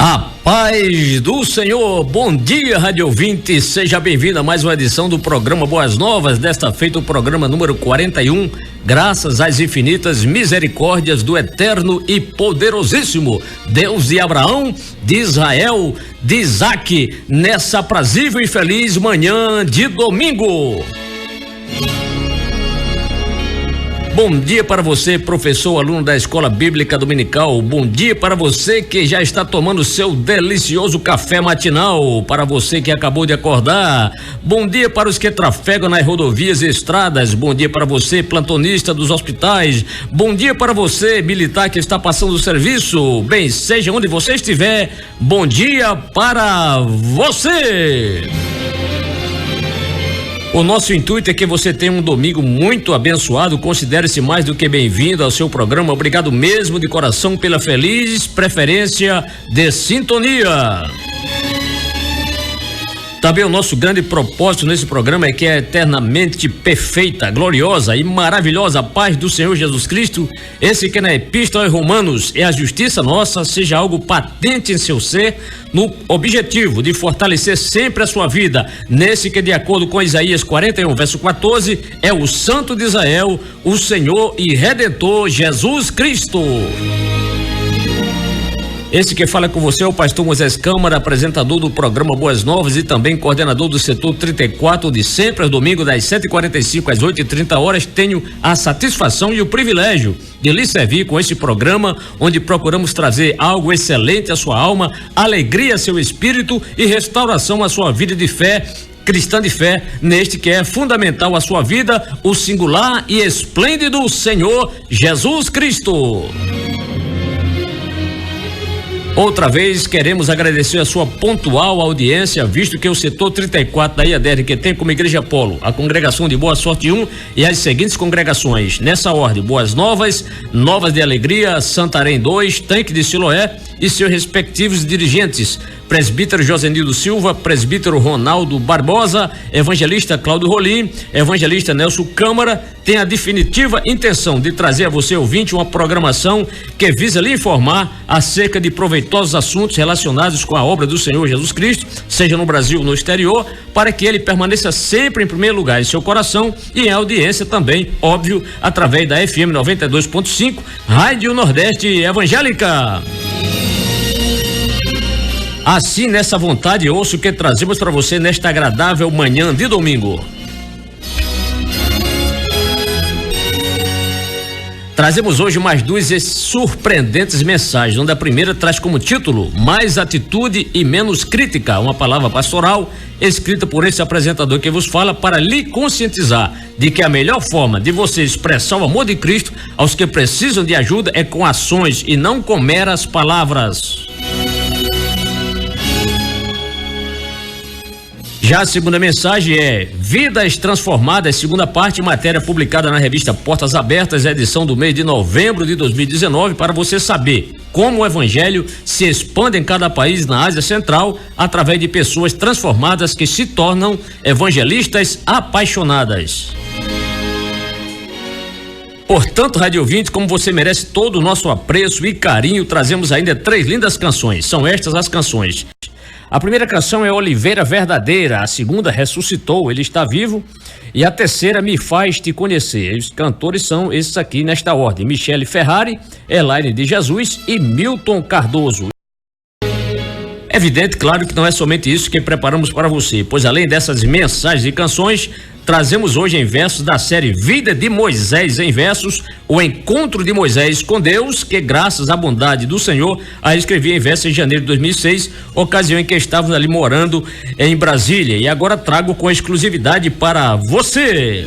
A paz do Senhor, bom dia, rádio ouvinte, seja bem-vindo a mais uma edição do programa Boas Novas, desta feita o programa número 41, graças às infinitas misericórdias do eterno e poderosíssimo Deus de Abraão, de Israel, de Isaque, nessa aprazível e feliz manhã de domingo. Bom dia para você, professor, aluno da Escola Bíblica Dominical. Bom dia para você que já está tomando seu delicioso café matinal. Para você que acabou de acordar. Bom dia para os que trafegam nas rodovias e estradas. Bom dia para você, plantonista dos hospitais. Bom dia para você, militar que está passando o serviço. Bem, seja onde você estiver, bom dia para você. O nosso intuito é que você tenha um domingo muito abençoado. Considere-se mais do que bem-vindo ao seu programa. Obrigado mesmo de coração pela feliz preferência de sintonia. Também o nosso grande propósito nesse programa é que é eternamente perfeita, gloriosa e maravilhosa a paz do Senhor Jesus Cristo, esse que na Epístola aos Romanos é a justiça nossa, seja algo patente em seu ser, no objetivo de fortalecer sempre a sua vida, nesse que de acordo com Isaías 41, verso 14, é o Santo de Israel, o Senhor e Redentor Jesus Cristo. Esse que fala com você é o pastor Moisés Câmara, apresentador do programa Boas Novas e também coordenador do setor 34, de sempre aos domingos das 7h45 às 8h30. Tenho a satisfação e o privilégio de lhe servir com esse programa, onde procuramos trazer algo excelente à sua alma, alegria a seu espírito e restauração à sua vida de fé, cristã de fé, neste que é fundamental à sua vida, o singular e esplêndido Senhor Jesus Cristo. Outra vez queremos agradecer a sua pontual audiência, visto que o setor 34 da IADER, que tem como igreja polo a congregação de Boa Sorte 1 e as seguintes congregações, nessa ordem: Boas Novas, Novas de Alegria, Santarém 2, Tanque de Siloé e seus respectivos dirigentes, presbítero Josenildo Silva, presbítero Ronaldo Barbosa, evangelista Cláudio Rolim, evangelista Nelson Câmara, tem a definitiva intenção de trazer a você, ouvinte, uma programação que visa lhe informar acerca de proveitosos assuntos relacionados com a obra do Senhor Jesus Cristo, seja no Brasil ou no exterior, para que ele permaneça sempre em primeiro lugar em seu coração e em audiência também, óbvio, através da FM 92.5, Rádio Nordeste Evangélica. Assim, nessa vontade, ouço o que trazemos para você nesta agradável manhã de domingo. Trazemos hoje mais duas surpreendentes mensagens, onde a primeira traz como título Mais Atitude e Menos Crítica, uma palavra pastoral escrita por esse apresentador que vos fala para lhe conscientizar de que a melhor forma de você expressar o amor de Cristo aos que precisam de ajuda é com ações e não com meras palavras. Já a segunda mensagem é Vidas Transformadas, segunda parte, matéria publicada na revista Portas Abertas, edição do mês de novembro de 2019, para você saber como o evangelho se expande em cada país na Ásia Central através de pessoas transformadas que se tornam evangelistas apaixonadas. Portanto, rádio ouvinte, como você merece todo o nosso apreço e carinho, trazemos ainda 3 lindas canções. São estas as canções. A primeira canção é Oliveira Verdadeira, a segunda Ressuscitou, Ele Está Vivo, e a terceira Me Faz Te Conhecer. Os cantores são esses aqui nesta ordem: Michele Ferrari, Elaine de Jesus e Milton Cardoso. É evidente, claro, que não é somente isso que preparamos para você, pois além dessas mensagens e canções, trazemos hoje em versos da série Vida de Moisés em Versos, o encontro de Moisés com Deus, que graças à bondade do Senhor, a escrevi em versos em janeiro de 2006, ocasião em que estávamos ali morando em Brasília, e agora trago com exclusividade para você.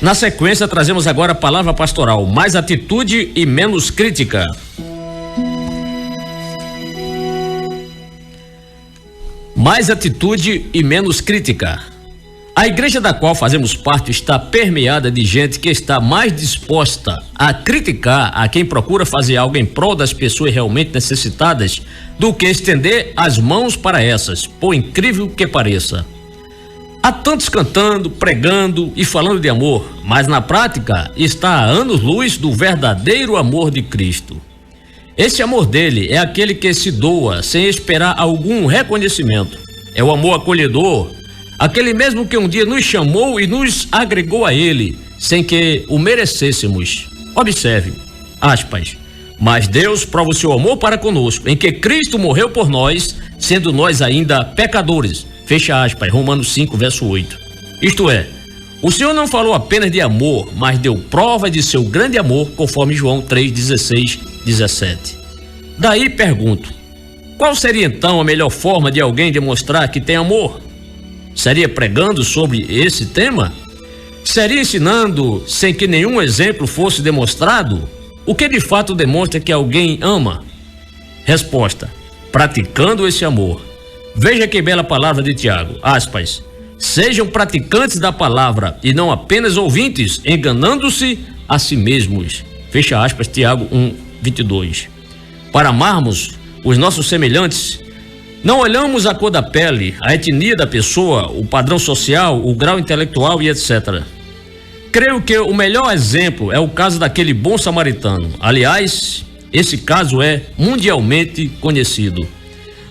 Na sequência, trazemos agora a palavra pastoral, Mais Atitude e Menos Crítica. Mais atitude e menos crítica. A igreja da qual fazemos parte está permeada de gente que está mais disposta a criticar a quem procura fazer algo em prol das pessoas realmente necessitadas do que estender as mãos para essas, por incrível que pareça. Há tantos cantando, pregando e falando de amor, mas na prática está a anos-luz do verdadeiro amor de Cristo. Esse amor dele é aquele que se doa sem esperar algum reconhecimento. É o amor acolhedor, aquele mesmo que um dia nos chamou e nos agregou a ele, sem que o merecêssemos. Observe, aspas, mas Deus prova o seu amor para conosco, em que Cristo morreu por nós, sendo nós ainda pecadores. Fecha aspas, Romanos 5, verso 8. Isto é, o Senhor não falou apenas de amor, mas deu prova de seu grande amor, conforme João 3, 16, 17. Daí pergunto, qual seria então a melhor forma de alguém demonstrar que tem amor? Seria pregando sobre esse tema? Seria ensinando sem que nenhum exemplo fosse demonstrado? O que de fato demonstra que alguém ama? Resposta, praticando esse amor. Veja que bela palavra de Tiago, aspas, sejam praticantes da palavra e não apenas ouvintes, enganando-se a si mesmos. Fecha aspas, Tiago 1, 22. Para amarmos os nossos semelhantes, não olhamos a cor da pele, a etnia da pessoa, o padrão social, o grau intelectual e etc. Creio que o melhor exemplo é o caso daquele bom samaritano. Aliás, esse caso é mundialmente conhecido.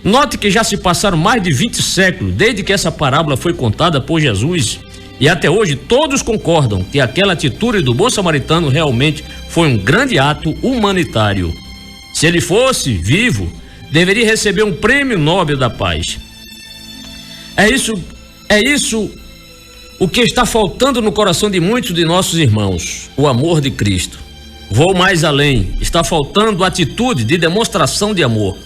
Note que já se passaram mais de 20 séculos desde que essa parábola foi contada por Jesus e até hoje todos concordam que aquela atitude do bom samaritano realmente foi um grande ato humanitário. Se ele fosse vivo, deveria receber um prêmio Nobel da Paz. É isso o que está faltando no coração de muitos de nossos irmãos, o amor de Cristo. Vou mais além, está faltando atitude de demonstração de amor.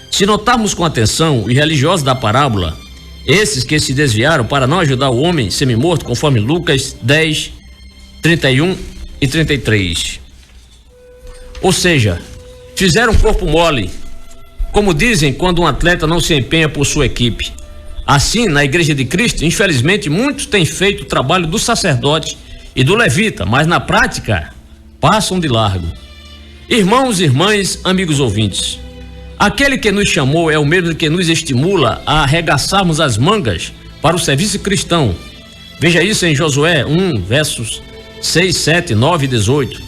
Se notarmos com atenção os religiosos da parábola, esses que se desviaram para não ajudar o homem semi-morto, conforme Lucas 10, 31 e 33. Ou seja, fizeram corpo mole, como dizem quando um atleta não se empenha por sua equipe. Assim, na Igreja de Cristo, infelizmente, muitos têm feito o trabalho do sacerdote e do levita, mas na prática, passam de largo. Irmãos e irmãs, amigos ouvintes, aquele que nos chamou é o mesmo que nos estimula a arregaçarmos as mangas para o serviço cristão. Veja isso em Josué 1, versos 6, 7, 9 e 18.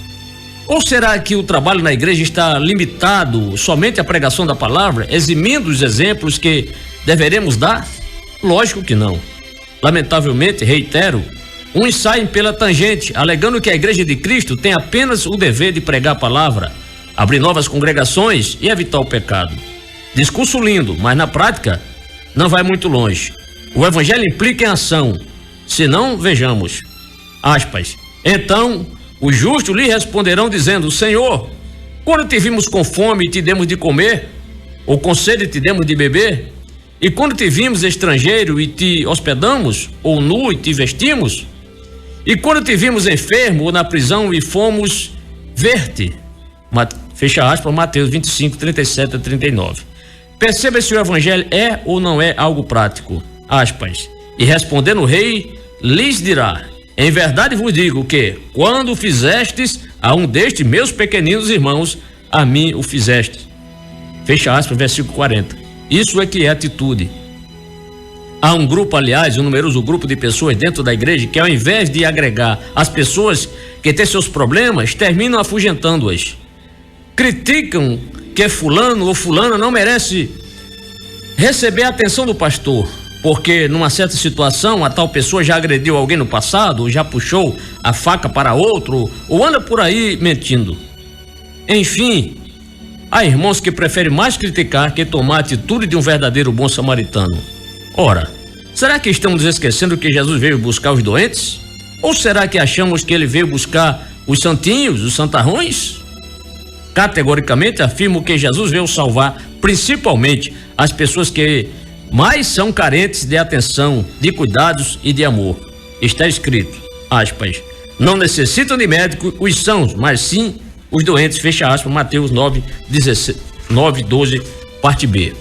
Ou será que o trabalho na igreja está limitado somente à pregação da palavra, eximindo os exemplos que deveremos dar? Lógico que não. Lamentavelmente, reitero, uns saem pela tangente, alegando que a Igreja de Cristo tem apenas o dever de pregar a palavra, abrir novas congregações e evitar o pecado. Discurso lindo, mas na prática não vai muito longe. O evangelho implica em ação, senão vejamos. Aspas, então os justos lhe responderão dizendo, Senhor, quando te vimos com fome e te demos de comer, ou com sede te demos de beber? E quando te vimos estrangeiro e te hospedamos, ou nu e te vestimos? E quando te vimos enfermo ou na prisão e fomos ver-te? Fecha aspas, Mateus 25, 37 a 39. Perceba se o evangelho é ou não é algo prático. Aspas. E respondendo o rei, lhes dirá, em verdade vos digo que, quando fizestes a um destes meus pequeninos irmãos, a mim o fizestes. Fecha aspas, versículo 40. Isso é que é atitude. Há um grupo, aliás, um numeroso grupo de pessoas dentro da igreja que, ao invés de agregar as pessoas que têm seus problemas, terminam afugentando-as. Criticam que fulano ou fulana não merece receber a atenção do pastor, porque numa certa situação a tal pessoa já agrediu alguém no passado, ou já puxou a faca para outro, ou anda por aí mentindo. Enfim, há irmãos que preferem mais criticar que tomar a atitude de um verdadeiro bom samaritano. Ora, será que estamos esquecendo que Jesus veio buscar os doentes? Ou será que achamos que ele veio buscar os santinhos, os santarrões? Categoricamente afirmo que Jesus veio salvar principalmente as pessoas que mais são carentes de atenção, de cuidados e de amor. Está escrito, aspas, não necessitam de médico os sãos, mas sim os doentes, fecha aspas, Mateus 9, 12, parte B.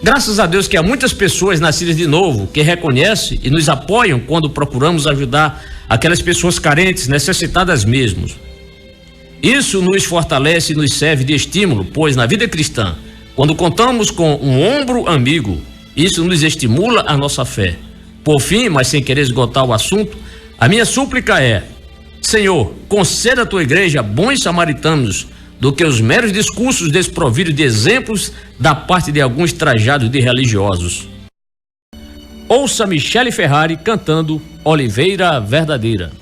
Graças a Deus que há muitas pessoas nascidas de novo que reconhecem e nos apoiam quando procuramos ajudar aquelas pessoas carentes, necessitadas mesmo. Isso nos fortalece e nos serve de estímulo, pois na vida cristã, quando contamos com um ombro amigo, isso nos estimula a nossa fé. Por fim, mas sem querer esgotar o assunto, a minha súplica é, Senhor, conceda à tua igreja bons samaritanos do que os meros discursos desprovidos de exemplos da parte de alguns trajados de religiosos. Ouça Michele Ferrari cantando Oliveira Verdadeira.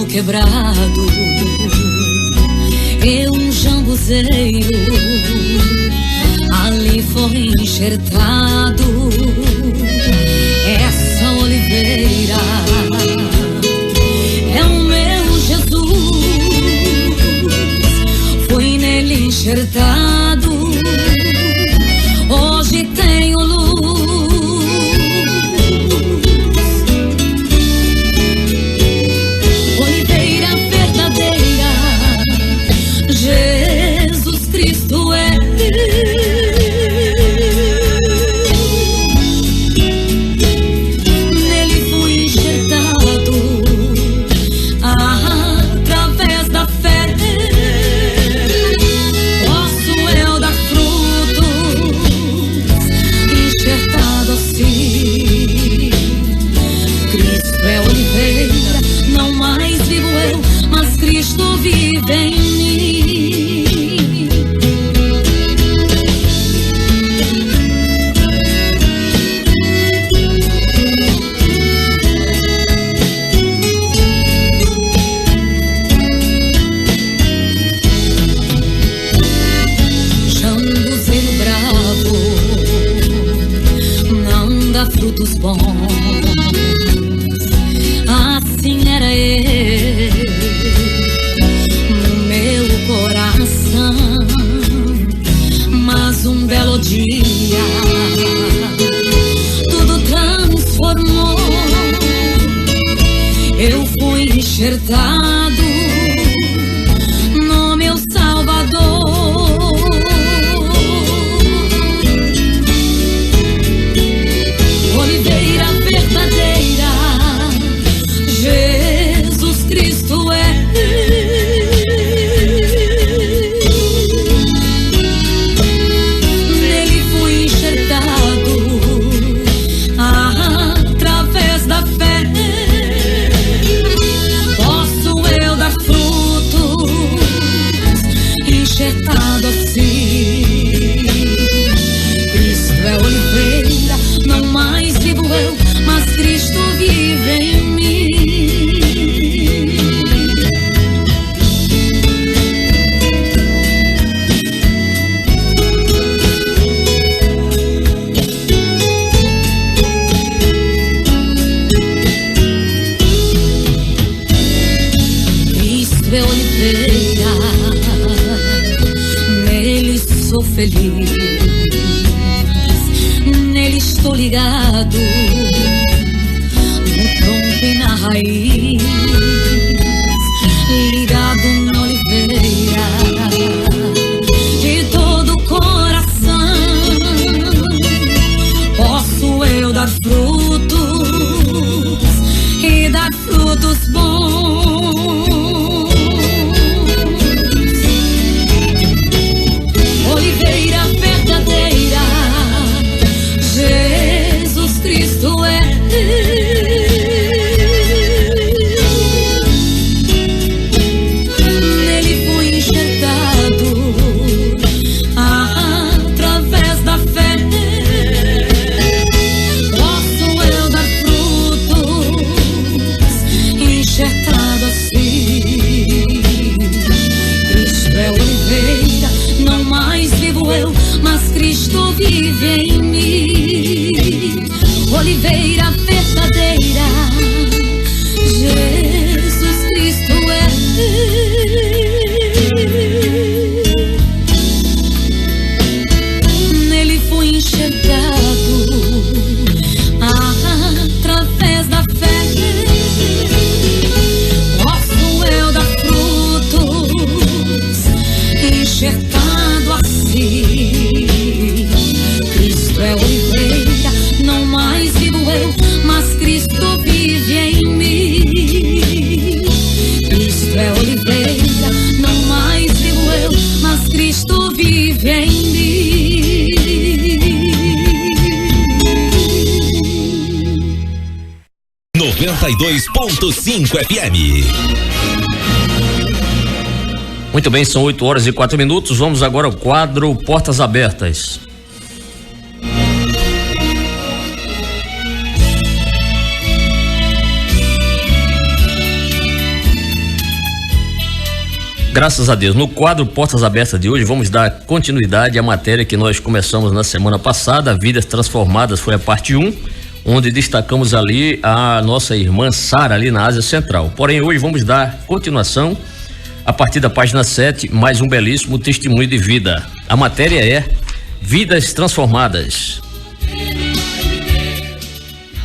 Quebrado, eu um jambuzeiro, ali foi enxertado. Essa oliveira é o meu Jesus, foi nele enxertado. Hoje tenho luz. Jesus Cristo é. Nele fui enxertado através da fé. Posso eu dar frutos, enxertado assim. Cristo é oliveira, não mais vivo eu, mas Cristo vive em mim. Frutos bons, assim era ele no meu coração. Mas um belo dia tudo transformou. Eu fui enxertado no meu Salvador. Oliveira verdadeira, Jesus Cristo é. Nele fui enxertado através da fé. Posso eu dar frutos, enxertado assim. Cristo é oliveira, não mais vivo eu, mas Cristo vive em mim. Cristo é oliveira, nele sou feliz. Nele estou ligado, no tronco e na raiz, ligado na oliveira, de todo o coração. Posso eu dar frutos e dar frutos bons. Oliveira verdadeira, Jesus Cristo é. Nele fui enxertado através da fé. Posso 92.5 FM. Muito bem, são 8h04. Vamos agora ao quadro Portas Abertas. Graças a Deus. No quadro Portas Abertas de hoje, vamos dar continuidade à matéria que nós começamos na semana passada. Vidas Transformadas foi a parte 1, onde destacamos ali a nossa irmã Sara, ali na Ásia Central. Porém, hoje vamos dar continuação a partir da página 7, mais um belíssimo testemunho de vida. A matéria é Vidas Transformadas.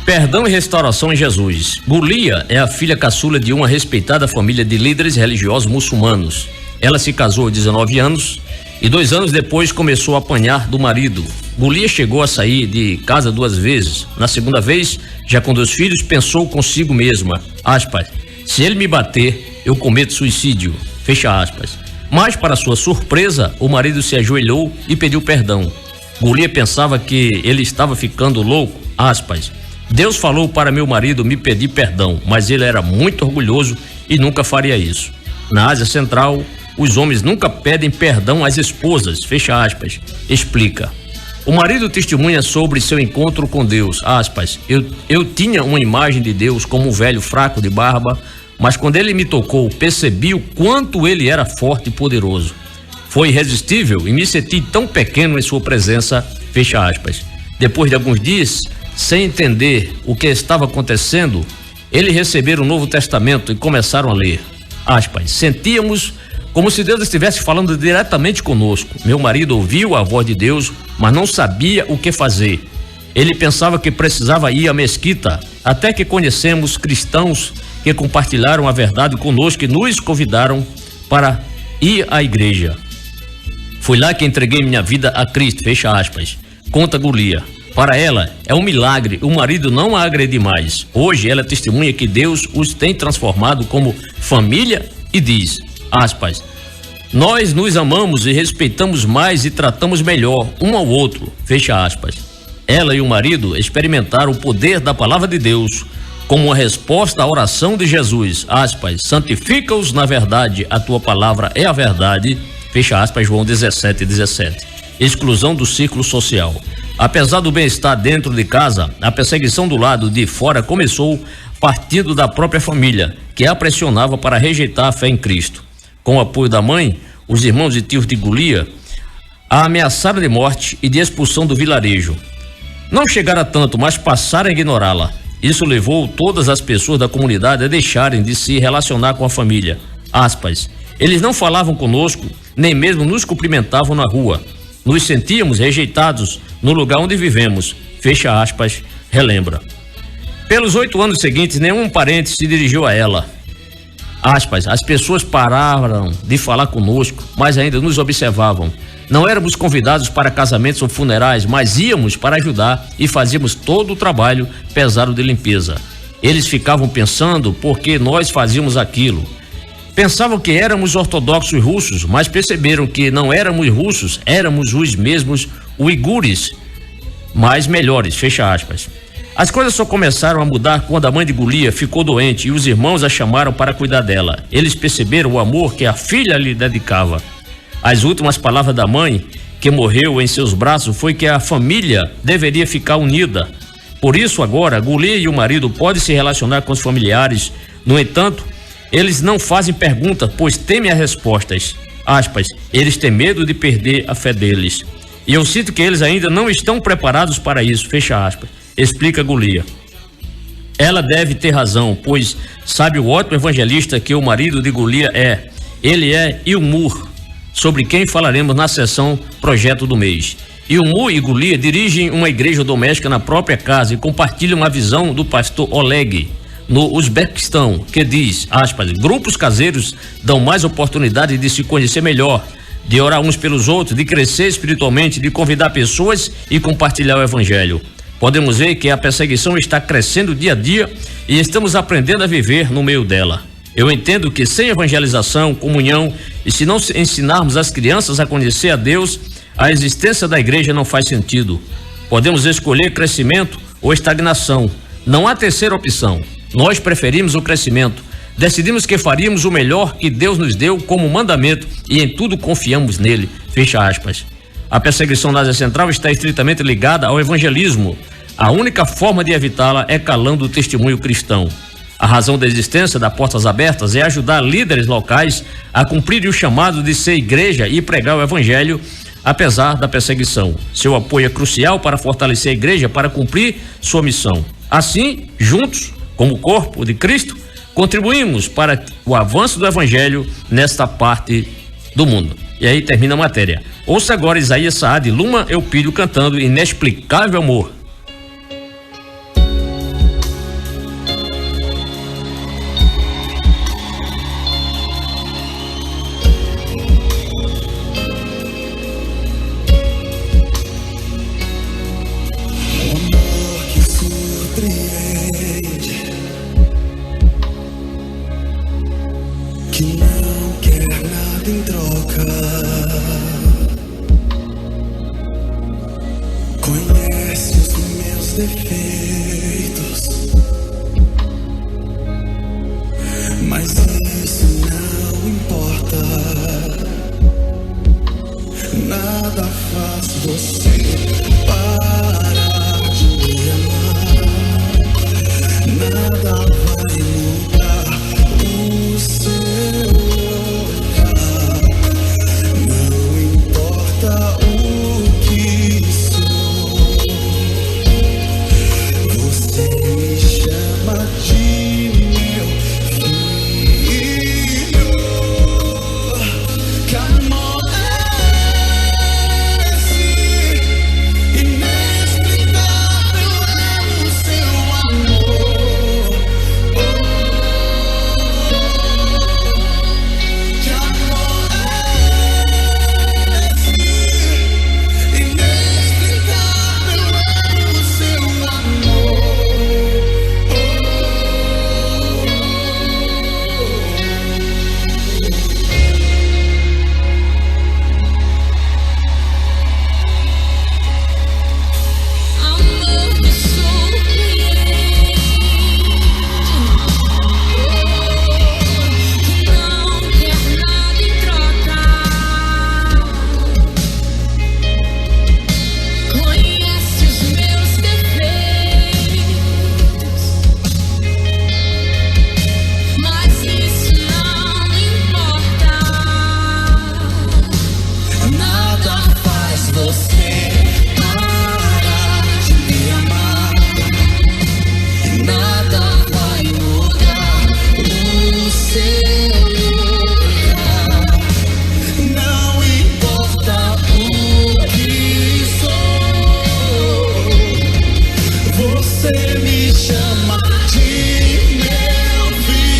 Perdão e restauração em Jesus. Gulia é a filha caçula de uma respeitada família de líderes religiosos muçulmanos. Ela se casou aos 19 anos e 2 anos depois começou a apanhar do marido. Gulia chegou a sair de casa 2 vezes. Na segunda vez, já com 2 filhos, pensou consigo mesma, aspas, se ele me bater, eu cometo suicídio, fecha aspas. Mas, para sua surpresa, o marido se ajoelhou e pediu perdão. Gulia pensava que ele estava ficando louco, aspas. Deus falou para meu marido me pedir perdão, mas ele era muito orgulhoso e nunca faria isso. Na Ásia Central, os homens nunca pedem perdão às esposas, fecha aspas, explica. O marido testemunha sobre seu encontro com Deus, aspas, eu tinha uma imagem de Deus como um velho fraco de barba, mas quando ele me tocou, percebi o quanto ele era forte e poderoso. Foi irresistível e me senti tão pequeno em sua presença, fecha aspas. Depois de alguns dias, sem entender o que estava acontecendo, eles receberam o Novo Testamento e começaram a ler. Aspas, sentíamos como se Deus estivesse falando diretamente conosco. Meu marido ouviu a voz de Deus, mas não sabia o que fazer. Ele pensava que precisava ir à mesquita, até que conhecemos cristãos que compartilharam a verdade conosco e nos convidaram para ir à igreja. Foi lá que entreguei minha vida a Cristo, fecha aspas, conta Gulia. Para ela, é um milagre o marido não a agredir mais. Hoje, ela testemunha que Deus os tem transformado como família e diz, aspas, nós nos amamos e respeitamos mais e tratamos melhor um ao outro, fecha aspas. Ela e o marido experimentaram o poder da palavra de Deus como uma resposta à oração de Jesus, aspas, santifica-os na verdade, a tua palavra é a verdade, fecha aspas, João 17:17. Exclusão do círculo social. Apesar do bem-estar dentro de casa, a perseguição do lado de fora começou partindo da própria família, que a pressionava para rejeitar a fé em Cristo. Com o apoio da mãe, os irmãos e tios de Gulia a ameaçaram de morte e de expulsão do vilarejo. Não chegaram a tanto, mas passaram a ignorá-la. Isso levou todas as pessoas da comunidade a deixarem de se relacionar com a família. Aspas, eles não falavam conosco, nem mesmo nos cumprimentavam na rua. Nos sentíamos rejeitados no lugar onde vivemos, fecha aspas, relembra. Pelos 8 anos seguintes, nenhum parente se dirigiu a ela. Aspas, as pessoas pararam de falar conosco, mas ainda nos observavam. Não éramos convidados para casamentos ou funerais, mas íamos para ajudar e fazíamos todo o trabalho pesado de limpeza. Eles ficavam pensando por que nós fazíamos aquilo. Pensavam que éramos ortodoxos russos, mas perceberam que não éramos russos, éramos os mesmos uigures, mas melhores, fecha aspas. As coisas só começaram a mudar quando a mãe de Gulia ficou doente e os irmãos a chamaram para cuidar dela. Eles perceberam o amor que a filha lhe dedicava. As últimas palavras da mãe, que morreu em seus braços, foi que a família deveria ficar unida. Por isso agora, Gulia e o marido podem se relacionar com os familiares. No entanto, eles não fazem perguntas, pois temem as respostas. Aspas, eles têm medo de perder a fé deles. E eu sinto que eles ainda não estão preparados para isso, fecha aspas, explica Gulia. Ela deve ter razão, pois sabe o ótimo evangelista que o marido de Gulia é. Ele é Ilmur, sobre quem falaremos na sessão Projeto do Mês. Ilmur e Gulia dirigem uma igreja doméstica na própria casa e compartilham a visão do pastor Oleg, no Uzbequistão, que diz, aspas, grupos caseiros dão mais oportunidade de se conhecer melhor, de orar uns pelos outros, de crescer espiritualmente, de convidar pessoas e compartilhar o evangelho. Podemos ver que a perseguição está crescendo dia a dia e estamos aprendendo a viver no meio dela. Eu entendo que sem evangelização, comunhão e se não ensinarmos as crianças a conhecer a Deus, a existência da igreja não faz sentido. Podemos escolher crescimento ou estagnação. Não há terceira opção. Nós preferimos o crescimento. Decidimos que faríamos o melhor que Deus nos deu como mandamento e em tudo confiamos nele. Fecha aspas. A perseguição na Ásia Central está estritamente ligada ao evangelismo. A única forma de evitá-la é calando o testemunho cristão. A razão da existência da Portas Abertas é ajudar líderes locais a cumprirem o chamado de ser igreja e pregar o evangelho, apesar da perseguição. Seu apoio é crucial para fortalecer a igreja para cumprir sua missão. Assim, juntos, como corpo de Cristo, contribuímos para o avanço do evangelho nesta parte do mundo. E aí termina a matéria. Ouça agora Isaías Saad e Luma Eupídio cantando Inexplicável Amor. Que não quer nada em troca, conhece os meus defeitos, mas isso não importa. Nada faz você parar de me amar, nada vai mudar o seu olhar. Não importa o que sou, você me chama de meu filho. Que amor é esse? Inexplicável é o seu amor. Que amor é esse? Inexplicável é o seu amor. Amor que surpreende, que não quer nada em troca, conhece os meus defeitos, mas isso não importa. Nada faz você parar de me amar, nada vai mudar o seu olhar. Não importa o que sou, você me chama de meu filho.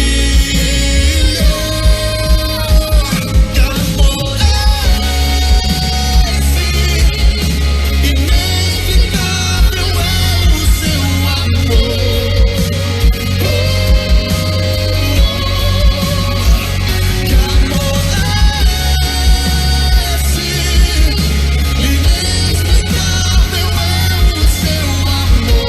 Que amor é esse? Inexplicável é o seu amor. Que amor é esse? Inexplicável é o seu amor.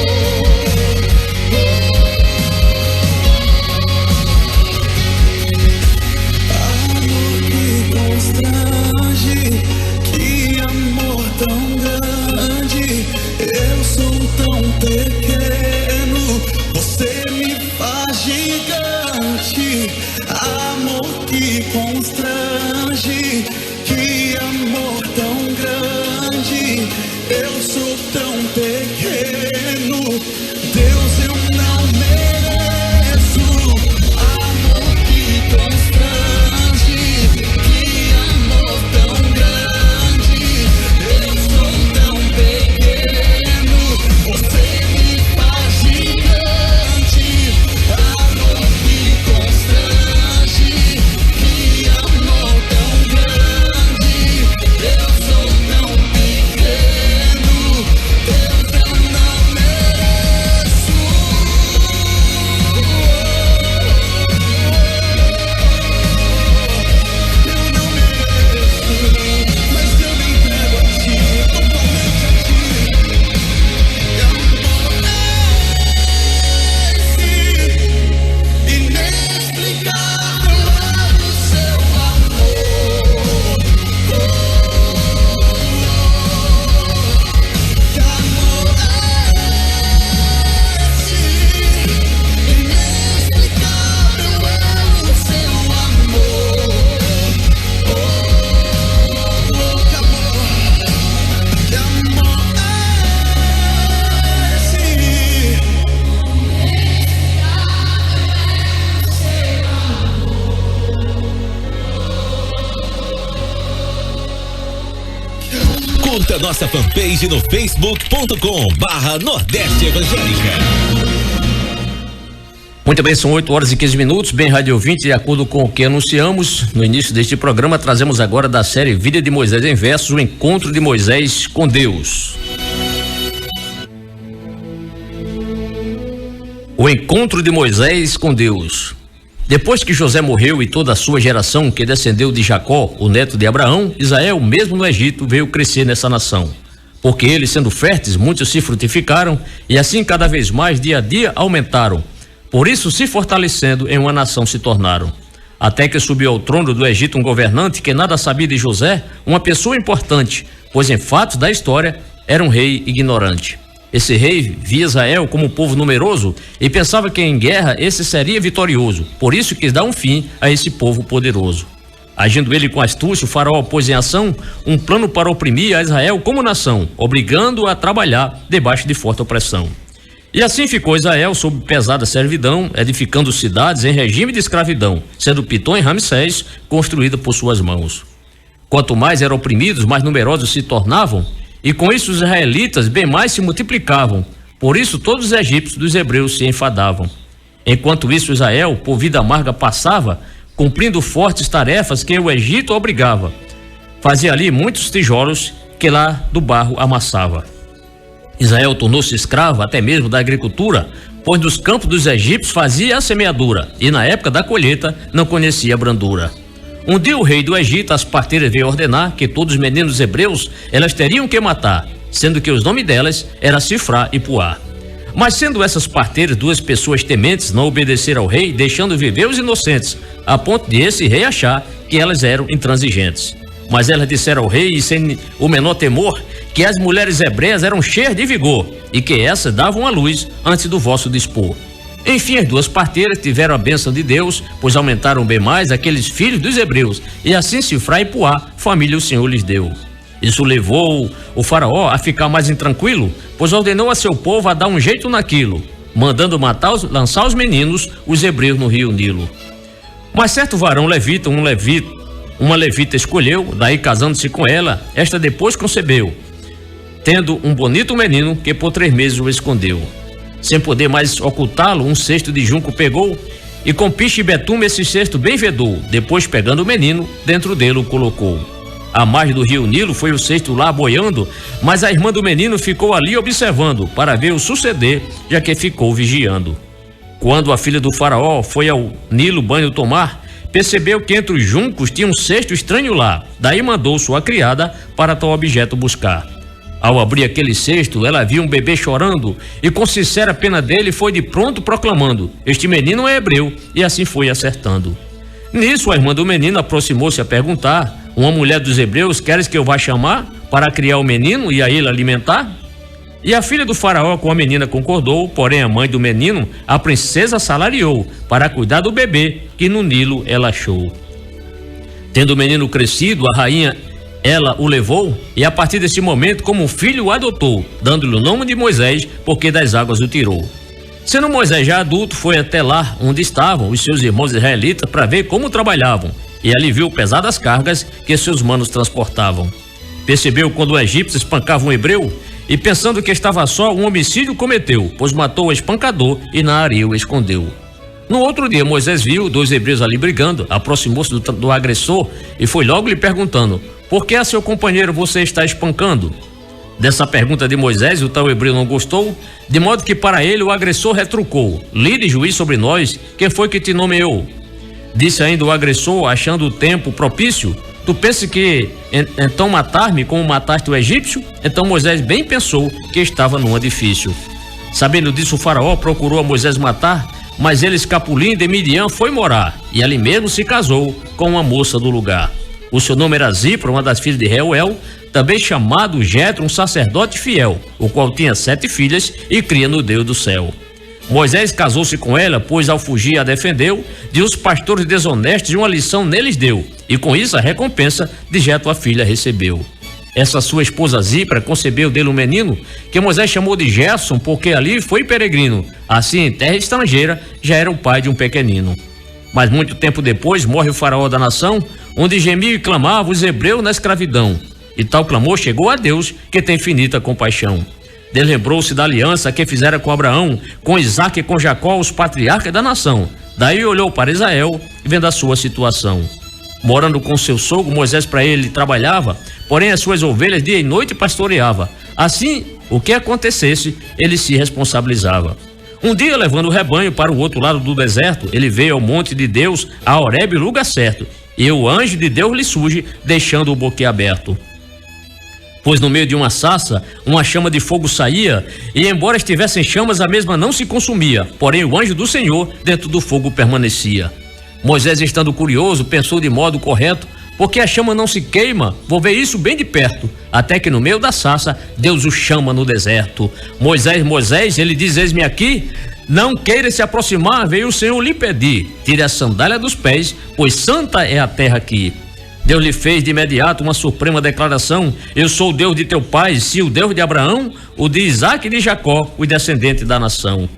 Curta nossa fanpage no facebook.com/Nordeste Evangélica. Muito bem, são 8h15. Bem, rádio ouvinte, de acordo com o que anunciamos no início deste programa, trazemos agora da série Vida de Moisés em Versos, o encontro de Moisés com Deus. O encontro de Moisés com Deus. Depois que José morreu e toda a sua geração que descendeu de Jacó, o neto de Abraão, Israel, mesmo no Egito, veio crescer nessa nação. Porque eles, sendo férteis, muitos se frutificaram e assim cada vez mais, dia a dia, aumentaram. Por isso, se fortalecendo, em uma nação se tornaram. Até que subiu ao trono do Egito um governante que nada sabia de José, uma pessoa importante, pois em fatos da história era um rei ignorante. Esse rei via Israel como um povo numeroso e pensava que em guerra esse seria vitorioso, por isso quis dar um fim a esse povo poderoso. Agindo ele com astúcia, o faraó pôs em ação um plano para oprimir a Israel como nação, obrigando-o a trabalhar debaixo de forte opressão. E assim ficou Israel sob pesada servidão, edificando cidades em regime de escravidão, sendo Pitom e Ramsés construída por suas mãos. Quanto mais eram oprimidos, mais numerosos se tornavam, e com isso os israelitas bem mais se multiplicavam. Por isso todos os egípcios dos hebreus se enfadavam. Enquanto isso Israel, por vida amarga, passava, cumprindo fortes tarefas que o Egito obrigava. Fazia ali muitos tijolos que lá do barro amassava. Israel tornou-se escravo até mesmo da agricultura, pois nos campos dos egípcios fazia a semeadura e na época da colheita não conhecia a brandura. Um dia o rei do Egito as parteiras veio ordenar que todos os meninos hebreus elas teriam que matar, sendo que os nomes delas era Sifrá e Puá. Mas sendo essas parteiras duas pessoas tementes, não obedeceram ao rei, deixando viver os inocentes, a ponto de esse rei achar que elas eram intransigentes. Mas elas disseram ao rei, e sem o menor temor, que as mulheres hebreias eram cheias de vigor e que essas davam a luz antes do vosso dispor. Enfim, as duas parteiras tiveram a bênção de Deus, pois aumentaram bem mais aqueles filhos dos hebreus, e assim Sifrá e Puá, família o Senhor lhes deu. Isso levou o faraó a ficar mais intranquilo, pois ordenou a seu povo a dar um jeito naquilo, mandando lançar os meninos, os hebreus, no rio Nilo. Mas certo varão levita, uma levita escolheu, daí casando-se com ela, esta depois concebeu, tendo um bonito menino que por 3 meses o escondeu. Sem poder mais ocultá-lo, um cesto de junco pegou e com piche e betume esse cesto bem vedou. Depois, pegando o menino, dentro dele o colocou. À margem do rio Nilo foi o cesto lá boiando, mas a irmã do menino ficou ali observando para ver o suceder, já que ficou vigiando. Quando a filha do faraó foi ao Nilo banho tomar, percebeu que entre os juncos tinha um cesto estranho lá. Daí mandou sua criada para tal objeto buscar. Ao abrir aquele cesto, ela viu um bebê chorando e com sincera pena dele foi de pronto proclamando: este menino é hebreu, e assim foi acertando. Nisso a irmã do menino aproximou-se a perguntar: uma mulher dos hebreus queres que eu vá chamar para criar o menino e a ele alimentar? E a filha do faraó com a menina concordou, porém a mãe do menino a princesa salariou para cuidar do bebê que no Nilo ela achou. Tendo o menino crescido, a rainha ela o levou e a partir desse momento como um filho o adotou, dando-lhe o nome de Moisés, porque das águas o tirou. Sendo Moisés já adulto, foi até lá onde estavam os seus irmãos israelitas para ver como trabalhavam, e ali viu pesadas cargas que seus manos transportavam. Percebeu quando o egípcio espancava um hebreu e pensando que estava só, um homicídio cometeu, pois matou o espancador e na areia o escondeu. No outro dia Moisés viu 2 hebreus ali brigando, aproximou-se do agressor e foi logo lhe perguntando: por que a seu companheiro você está espancando? Dessa pergunta de Moisés, o tal hebreu não gostou, de modo que para ele o agressor retrucou: lide juiz sobre nós, quem foi que te nomeou? Disse ainda o agressor, achando o tempo propício: tu pensa que então matar-me como mataste o egípcio? Então Moisés bem pensou que estava numa difícil. Sabendo disso, o faraó procurou a Moisés matar, mas ele, escapulindo de Midian, foi morar, e ali mesmo se casou com uma moça do lugar. O seu nome era Zipra, uma das filhas de Reuel, também chamado Jetro, um sacerdote fiel, o qual tinha 7 filhas e cria no Deus do céu. Moisés casou-se com ela, pois ao fugir a defendeu, de os pastores desonestos, e uma lição neles deu, e com isso a recompensa de Jetro a filha recebeu. Essa sua esposa Zipra concebeu dele um menino, que Moisés chamou de Gerson, porque ali foi peregrino, assim em terra estrangeira já era o pai de um pequenino. Mas muito tempo depois morre o faraó da nação, onde gemiam e clamavam os hebreus na escravidão. E tal clamor chegou a Deus, que tem infinita compaixão. Deus lembrou-se da aliança que fizera com Abraão, com Isaque e com Jacó, os patriarcas da nação. Daí olhou para Israel, vendo a sua situação. Morando com seu sogro, Moisés para ele trabalhava, porém as suas ovelhas dia e noite pastoreava. Assim, o que acontecesse, ele se responsabilizava. Um dia, levando o rebanho para o outro lado do deserto, ele veio ao monte de Deus, a Horebe, lugar certo, e o anjo de Deus lhe surge, deixando o boquiaberto. Pois no meio de uma sarça, uma chama de fogo saía, e embora estivessem chamas, a mesma não se consumia, porém o anjo do Senhor dentro do fogo permanecia. Moisés, estando curioso, pensou de modo correto, porque a chama não se queima, vou ver isso bem de perto, até que no meio da sarça, Deus o chama no deserto. Moisés, ele diz, eis-me aqui, não queira se aproximar, veio o Senhor lhe pedir, tire a sandália dos pés, pois santa é a terra aqui. Deus lhe fez de imediato uma suprema declaração, eu sou o Deus de teu pai, sim, o Deus de Abraão, o de Isaque e de Jacó, os descendentes da nação.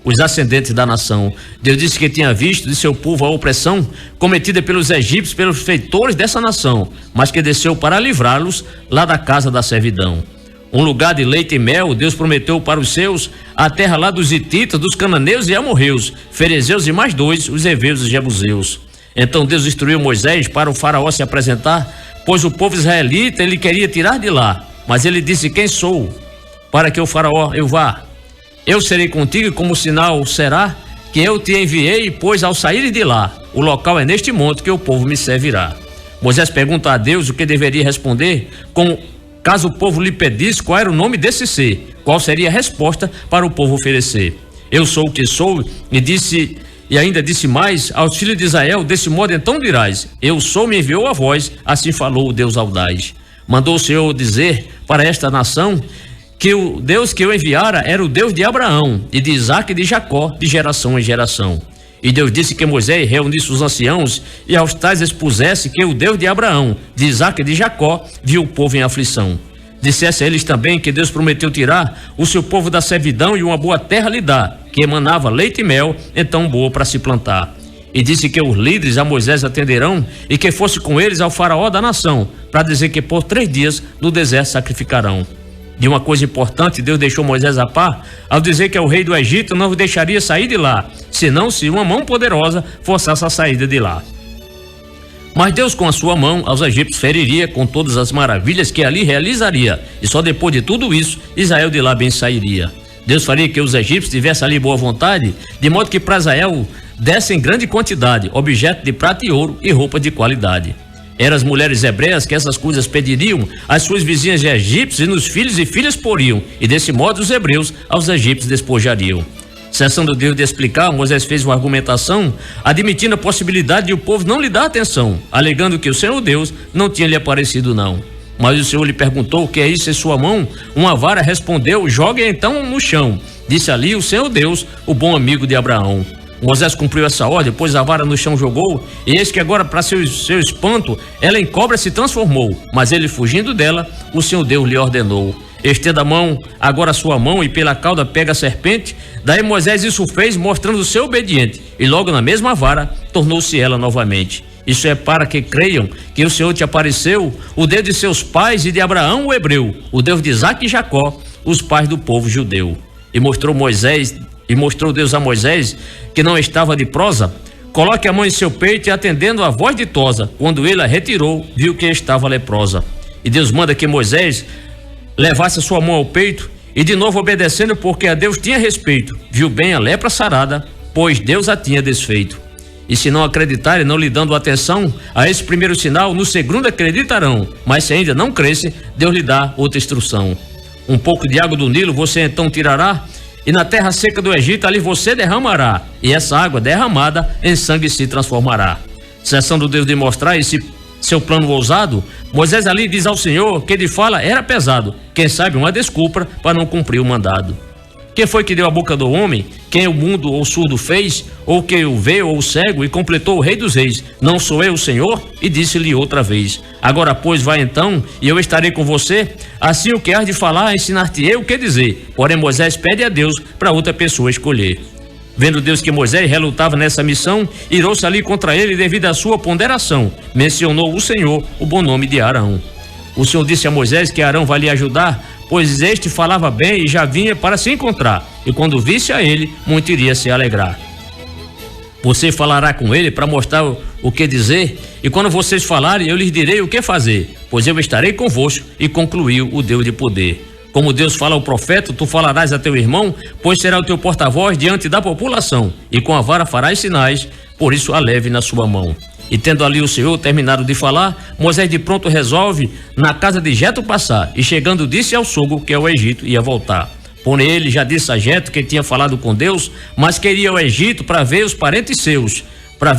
Os ascendentes da nação. Deus disse que tinha visto de seu povo a opressão cometida pelos egípcios, pelos feitores dessa nação, mas que desceu para livrá-los lá da casa da servidão. Um lugar de leite e mel, Deus prometeu para os seus, a terra lá dos hititas, dos cananeus e amorreus, ferezeus e mais dois, os heveus e jebuseus. Então Deus instruiu Moisés para o faraó se apresentar, pois o povo israelita ele queria tirar de lá, mas ele disse, quem sou? Para que o faraó eu vá. Eu serei contigo e como sinal será que eu te enviei, pois ao sair de lá, o local é neste monte que o povo me servirá. Moisés pergunta a Deus o que deveria responder, caso o povo lhe pedisse qual era o nome desse ser, qual seria a resposta para o povo oferecer. Eu sou o que sou, e ainda disse mais, aos filhos de Israel, desse modo então dirás, eu sou, me enviou a vós, assim falou o Deus audaz. Mandou o Senhor dizer para esta nação, que o Deus que eu enviara era o Deus de Abraão, e de Isaque e de Jacó, de geração em geração. E Deus disse que Moisés reunisse os anciãos, e aos tais expusesse que o Deus de Abraão, de Isaque e de Jacó, viu o povo em aflição. Dissesse a eles também que Deus prometeu tirar o seu povo da servidão e uma boa terra lhe dar, que emanava leite e mel, então boa para se plantar. E disse que os líderes a Moisés atenderão, e que fosse com eles ao faraó da nação, para dizer que por 3 dias no deserto sacrificarão. De uma coisa importante, Deus deixou Moisés a par, ao dizer que o rei do Egito não o deixaria sair de lá, senão se uma mão poderosa forçasse a saída de lá. Mas Deus com a sua mão aos egípcios feriria com todas as maravilhas que ali realizaria, e só depois de tudo isso, Israel de lá bem sairia. Deus faria que os egípcios tivessem ali boa vontade, de modo que para Israel dessem grande quantidade, objeto de prata e ouro e roupa de qualidade. Eram as mulheres hebreias que essas coisas pediriam às suas vizinhas egípcias e nos filhos e filhas poriam, e desse modo os hebreus aos egípcios despojariam. Cessando Deus de explicar, Moisés fez uma argumentação, admitindo a possibilidade de o povo não lhe dar atenção, alegando que o Senhor Deus não tinha lhe aparecido não. Mas o Senhor lhe perguntou, o que é isso em sua mão? Uma vara, respondeu, jogue então no chão. Disse ali o Senhor Deus, o bom amigo de Abraão. Moisés cumpriu essa ordem, pôs a vara no chão, jogou, e eis que agora, para seu espanto, ela em cobra se transformou, mas ele fugindo dela, o Senhor Deus lhe ordenou. Estenda a mão, agora a sua mão, e pela cauda pega a serpente. Daí Moisés isso fez, mostrando ser obediente, e logo na mesma vara, tornou-se ela novamente. Isso é para que creiam que o Senhor te apareceu, o Deus de seus pais e de Abraão, o hebreu, o Deus de Isaque e Jacó, os pais do povo judeu. E mostrou Deus a Moisés que não estava de prosa, coloque a mão em seu peito e atendendo a voz ditosa, quando ele a retirou, viu que estava leprosa. E Deus manda que Moisés levasse a sua mão ao peito e de novo obedecendo porque a Deus tinha respeito, viu bem a lepra sarada, pois Deus a tinha desfeito. E se não acreditarem, não lhe dando atenção a esse primeiro sinal, no segundo acreditarão, mas se ainda não cresce, Deus lhe dá outra instrução. Um pouco de água do Nilo você então tirará, e na terra seca do Egito ali você derramará, e essa água derramada em sangue se transformará. Cessando Deus de mostrar esse seu plano ousado, Moisés ali diz ao Senhor que de fala era pesado, quem sabe uma desculpa para não cumprir o mandado. Quem foi que deu a boca do homem? Quem o mundo ou surdo fez? Ou que o vê ou o cego e completou o rei dos reis? Não sou eu o Senhor? E disse-lhe outra vez, agora pois vai então, e eu estarei com você, assim o que hás de falar, ensinar-te-ei o que dizer. Porém Moisés pede a Deus para outra pessoa escolher. Vendo Deus que Moisés relutava nessa missão, irou-se ali contra ele devido à sua ponderação. Mencionou o Senhor o bom nome de Arão. O Senhor disse a Moisés que Arão vai lhe ajudar, pois este falava bem e já vinha para se encontrar, e quando visse a ele, muito iria se alegrar. Você falará com ele para mostrar o que dizer, e quando vocês falarem, eu lhes direi o que fazer, pois eu estarei convosco. E concluiu o Deus de poder. Como Deus fala ao profeta, tu falarás a teu irmão, pois será o teu porta-voz diante da população, e com a vara farás sinais, por isso a leve na sua mão. E tendo ali o Senhor terminado de falar, Moisés de pronto resolve na casa de Jetro passar, e chegando disse ao sogro que ao Egito ia voltar. Porém ele já disse a Jetro que tinha falado com Deus, mas queria ao Egito para ver os parentes seus, para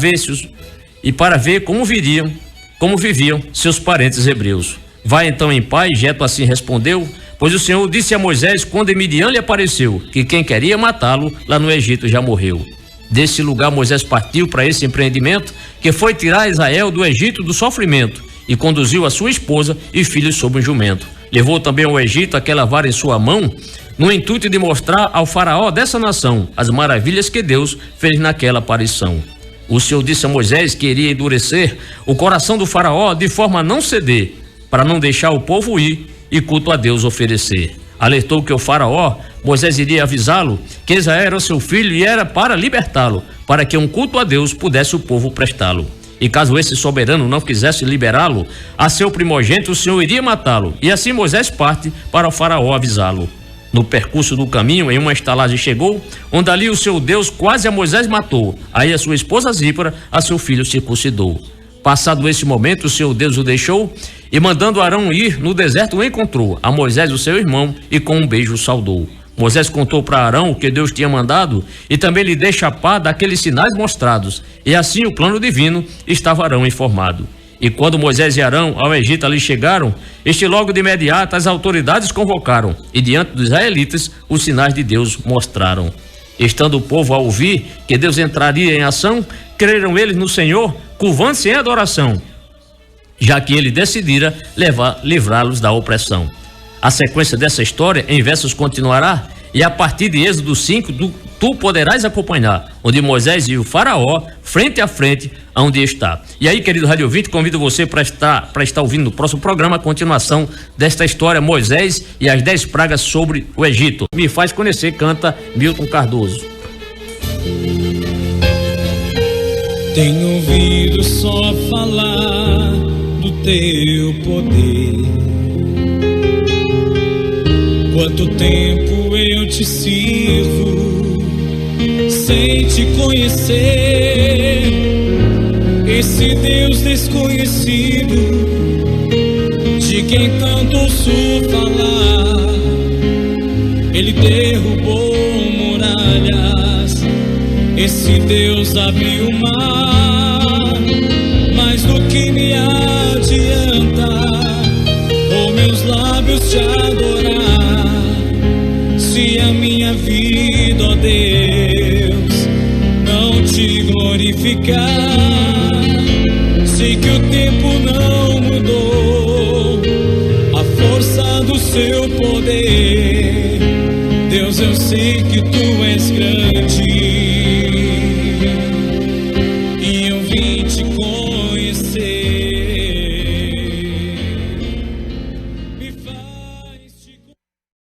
ver como viviam seus parentes hebreus. Vai então em paz, Jetro assim respondeu, pois o Senhor disse a Moisés quando em Midian lhe apareceu, que quem queria matá-lo lá no Egito já morreu. Desse lugar Moisés partiu para esse empreendimento, que foi tirar Israel do Egito do sofrimento, e conduziu a sua esposa e filhos sob um jumento. Levou também ao Egito aquela vara em sua mão, no intuito de mostrar ao faraó dessa nação as maravilhas que Deus fez naquela aparição. O Senhor disse a Moisés que iria endurecer o coração do faraó de forma a não ceder, para não deixar o povo ir e culto a Deus oferecer. Alertou que o faraó, Moisés iria avisá-lo que Israel era seu filho e era para libertá-lo, para que um culto a Deus pudesse o povo prestá-lo. E caso esse soberano não quisesse liberá-lo, a seu primogênito o Senhor iria matá-lo. E assim Moisés parte para o faraó avisá-lo. No percurso do caminho, em uma estalagem chegou, onde ali o seu Deus quase a Moisés matou. Aí a sua esposa Zípora a seu filho circuncidou. Passado esse momento, o seu Deus o deixou, e mandando Arão ir no deserto o encontrou, a Moisés o seu irmão, e com um beijo o saudou. Moisés contou para Arão o que Deus tinha mandado, e também lhe deixa par daqueles sinais mostrados, e assim o plano divino estava Arão informado. E quando Moisés e Arão ao Egito ali chegaram, este logo de imediato as autoridades convocaram, e diante dos israelitas os sinais de Deus mostraram. Estando o povo a ouvir que Deus entraria em ação, creram eles no Senhor, curvando-se em adoração, já que ele decidira livrá-los da opressão. A sequência dessa história em versos continuará, e a partir de Êxodo 5 tu poderás acompanhar, onde Moisés e o faraó, frente a frente, aonde está. E aí, querido rádio ouvinte, convido você para estar ouvindo no próximo programa a continuação desta história, Moisés e as 10 pragas sobre o Egito. Me faz conhecer, canta Milton Cardoso. Tenho ouvido só falar do teu poder. Quanto tempo eu te sirvo sem te conhecer. Esse Deus desconhecido de quem tanto ouço falar, ele derrubou muralhas. Esse Deus abriu o mar, mais do que me adianta ou meus lábios te adorar, se a minha vida, ó Deus, não te glorificar. Sei que o tempo não mudou a força do seu poder. Deus, eu sei que tu és grande.